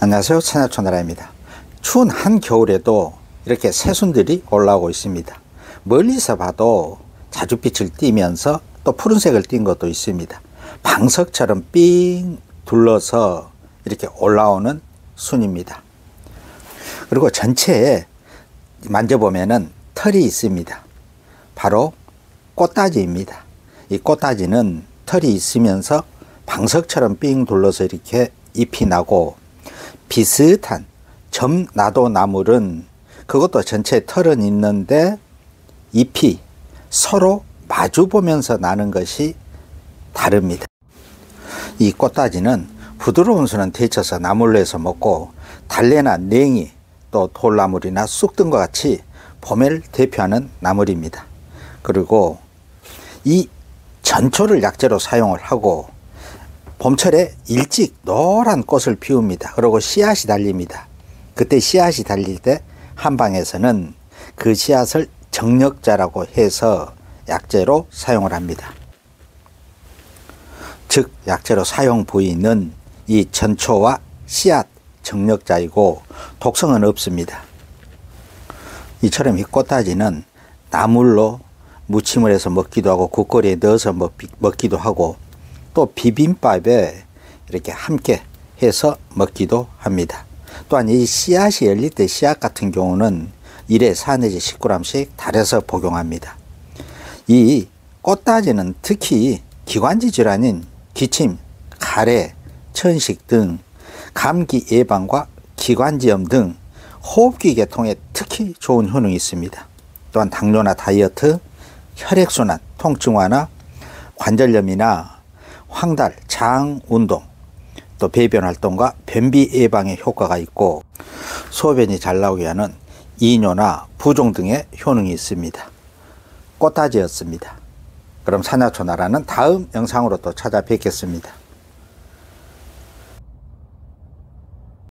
안녕하세요, 산야초나라입니다. 추운 한겨울에도 이렇게 새순들이 올라오고 있습니다. 멀리서 봐도 자줏빛을 띠면서 또 푸른색을 띈 것도 있습니다. 방석처럼 삥 둘러서 이렇게 올라오는 순입니다. 그리고 전체에 만져보면은 털이 있습니다. 바로 꽃다지입니다. 이 꽃다지는 털이 있으면서 방석처럼 삥 둘러서 이렇게 잎이 나고, 비슷한 점나도나물은 그것도 전체에 털은 있는데 잎이 서로 마주 보면서 나는 것이 다릅니다. 이 꽃다지는 부드러운 순은 데쳐서 나물로 해서 먹고, 달래나 냉이, 또 돌나물이나 쑥 등과 같이 봄을 대표하는 나물입니다. 그리고 이 전초를 약재로 사용을 하고, 봄철에 일찍 노란 꽃을 피웁니다. 그리고 씨앗이 달립니다. 그때 씨앗이 달릴 때 한방에서는 그 씨앗을 정력자라고 해서 약재로 사용을 합니다. 즉 약재로 사용 부위는 이 전초와 씨앗 정력자이고 독성은 없습니다. 이처럼 이 꽃다지는 나물로 무침을 해서 먹기도 하고, 국거리에 넣어서 먹기도 하고, 또 비빔밥에 이렇게 함께 해서 먹기도 합니다. 또한 이 씨앗이 열릴 때 씨앗 같은 경우는 1에 4 내지 10g씩 달여서 복용합니다. 이 꽃다지는 특히 기관지 질환인 기침, 가래, 천식 등 감기 예방과 기관지염 등 호흡기 계통에 특히 좋은 효능이 있습니다. 또한 당뇨나 다이어트, 혈액순환, 통증 완화, 관절염이나 황달, 장 운동, 또 배변 활동과 변비 예방에 효과가 있고, 소변이 잘 나오게 하는 이뇨나 부종 등의 효능이 있습니다. 꽃다지였습니다. 그럼 산야초나라는 다음 영상으로 또 찾아뵙겠습니다.